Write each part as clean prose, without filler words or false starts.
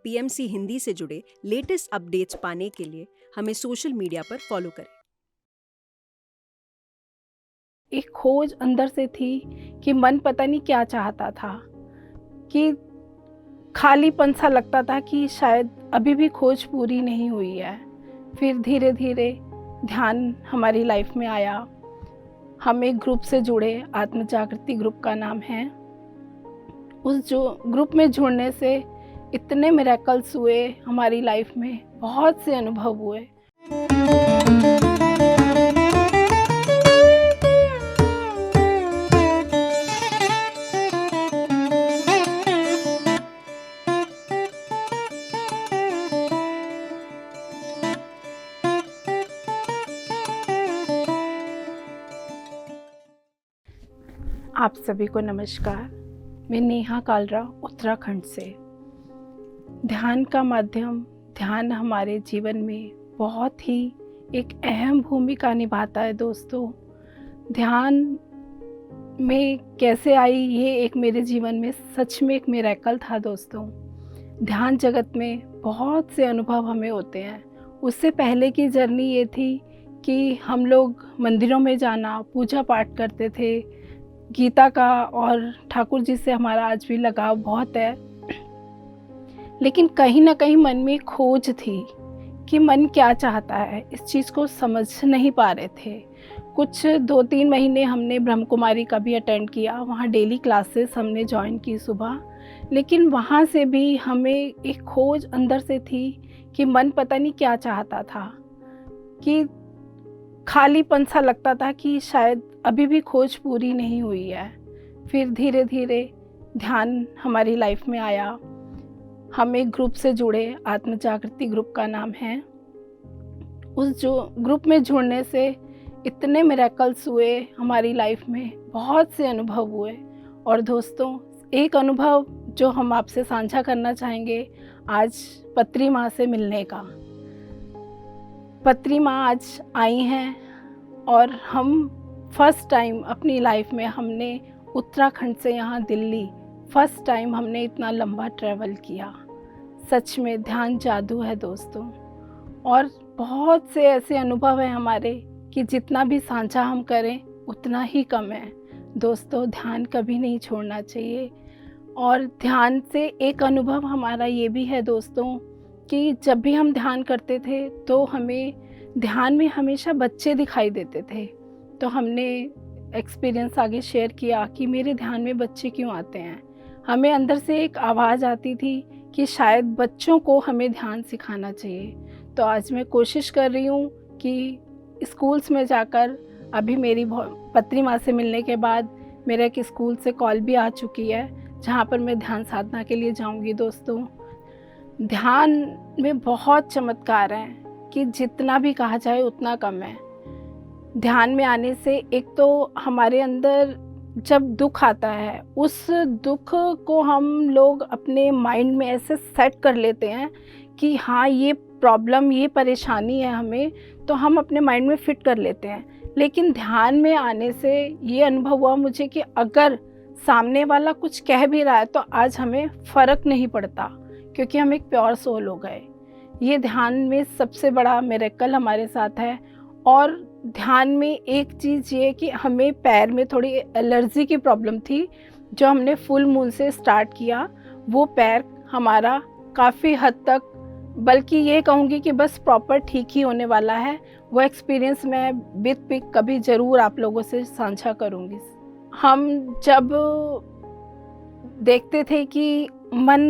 PMC Hindi से जुड़े latest updates पाने के लिए हमें सोशल मीडिया पर फॉलो करें। एक खोज अंदर से थी कि मन पता नहीं क्या चाहता था, कि खालीपन सा लगता था कि शायद अभी भी खोज पूरी नहीं हुई है। फिर धीरे धीरे ध्यान हमारी लाइफ में आया। हम एक ग्रुप से जुड़े, आत्म जागृति ग्रुप का नाम है। उस जो ग्रुप में जुड़ने से इतने मिरेकल्स हुए हमारी लाइफ में, बहुत से अनुभव हुए। आप सभी को नमस्कार। मैं नेहा कालरा उत्तराखंड से। ध्यान का माध्यम, ध्यान हमारे जीवन में बहुत ही एक अहम भूमिका निभाता है दोस्तों। ध्यान में कैसे आई, ये एक मेरे जीवन में सच में एक मिरेकल था दोस्तों। ध्यान जगत में बहुत से अनुभव हमें होते हैं। उससे पहले की जर्नी ये थी कि हम लोग मंदिरों में जाना, पूजा पाठ करते थे। गीता का और ठाकुर जी से हमारा आज भी लगाव बहुत है, लेकिन कहीं ना कहीं मन में खोज थी कि मन क्या चाहता है। इस चीज़ को समझ नहीं पा रहे थे। कुछ 2-3 महीने हमने ब्रह्म कुमारी का भी अटेंड किया, वहाँ डेली क्लासेस हमने ज्वाइन की सुबह, लेकिन वहाँ से भी हमें एक खोज अंदर से थी कि मन पता नहीं क्या चाहता था, कि खालीपन सा लगता था कि शायद अभी भी खोज पूरी नहीं हुई है। फिर धीरे धीरे ध्यान हमारी लाइफ में आया। हम एक ग्रुप से जुड़े, आत्म जागृति ग्रुप का नाम है। उस जो ग्रुप में जुड़ने से इतने मिरेकल्स हुए हमारी लाइफ में, बहुत से अनुभव हुए। और दोस्तों, एक अनुभव जो हम आपसे साझा करना चाहेंगे आज पत्री माँ से मिलने का। पत्री माँ आज आई हैं और हम फर्स्ट टाइम अपनी लाइफ में हमने उत्तराखंड से यहाँ दिल्ली फर्स्ट टाइम हमने इतना लंबा ट्रैवल किया। सच में ध्यान जादू है दोस्तों। और बहुत से ऐसे अनुभव हैं हमारे कि जितना भी साझा हम करें उतना ही कम है। दोस्तों, ध्यान कभी नहीं छोड़ना चाहिए। और ध्यान से एक अनुभव हमारा ये भी है दोस्तों कि जब भी हम ध्यान करते थे तो हमें ध्यान में हमेशा बच्चे दिखाई देते थे। तो हमने एक्सपीरियंस आगे शेयर किया कि मेरे ध्यान में बच्चे क्यों आते हैं। हमें अंदर से एक आवाज़ आती थी कि शायद बच्चों को हमें ध्यान सिखाना चाहिए। तो आज मैं कोशिश कर रही हूँ कि स्कूल्स में जाकर, अभी मेरी पत्री माँ से मिलने के बाद मेरा एक स्कूल से कॉल भी आ चुकी है जहाँ पर मैं ध्यान साधना के लिए जाऊँगी। दोस्तों, ध्यान में बहुत चमत्कार हैं कि जितना भी कहा जाए उतना कम है। ध्यान में आने से एक तो हमारे अंदर जब दुख आता है, उस दुख को हम लोग अपने माइंड में ऐसे सेट कर लेते हैं कि हाँ, ये प्रॉब्लम, ये परेशानी है हमें, तो हम अपने माइंड में फिट कर लेते हैं। लेकिन ध्यान में आने से ये अनुभव हुआ मुझे कि अगर सामने वाला कुछ कह भी रहा है तो आज हमें फ़र्क नहीं पड़ता, क्योंकि हम एक प्योर सोल हो गए। ये ध्यान में सबसे बड़ा मिरेकल हमारे साथ है। और ध्यान में एक चीज़ ये कि हमें पैर में थोड़ी एलर्जी की प्रॉब्लम थी। जो हमने फुल मून से स्टार्ट किया, वो पैर हमारा काफ़ी हद तक, बल्कि ये कहूँगी कि बस प्रॉपर ठीक ही होने वाला है। वो एक्सपीरियंस मैं विद पिक कभी ज़रूर आप लोगों से साझा करूँगी। हम जब देखते थे कि मन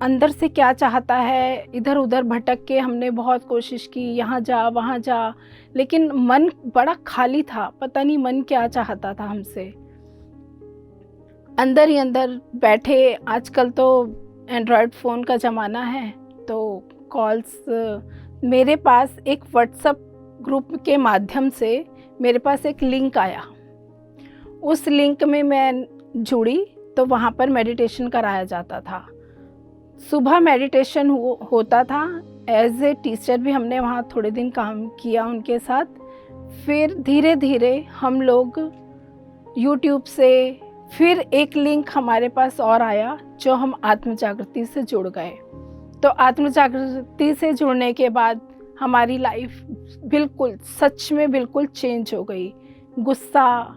अंदर से क्या चाहता है, इधर उधर भटक के हमने बहुत कोशिश की, यहाँ जा वहाँ जा, लेकिन मन बड़ा खाली था। पता नहीं मन क्या चाहता था हमसे। अंदर ही अंदर बैठे, आजकल तो एंड्रॉयड फ़ोन का ज़माना है, तो कॉल्स, मेरे पास एक व्हाट्सएप ग्रुप के माध्यम से मेरे पास एक लिंक आया। उस लिंक में मैं जुड़ी तो वहाँ पर मेडिटेशन कराया जाता था। सुबह मेडिटेशन होता था। एज ए टीचर भी हमने वहाँ थोड़े दिन काम किया उनके साथ। फिर धीरे धीरे हम लोग यूट्यूब से, फिर एक लिंक हमारे पास और आया जो हम आत्म जागृति से जुड़ गए। तो आत्म जागृति से जुड़ने के बाद हमारी लाइफ बिल्कुल सच में बिल्कुल चेंज हो गई। गुस्सा,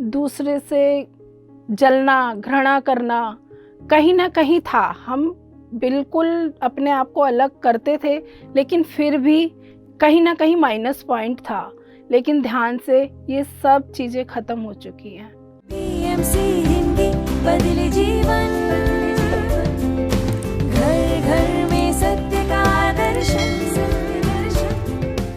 दूसरे से जलना, घृणा करना कहीं ना कहीं था। हम बिल्कुल अपने आप को अलग करते थे, लेकिन फिर भी कहीं ना कहीं माइनस पॉइंट था। लेकिन ध्यान से ये सब चीज़ें ख़त्म हो चुकी हैं। PMC हिंदी बदले जीवन।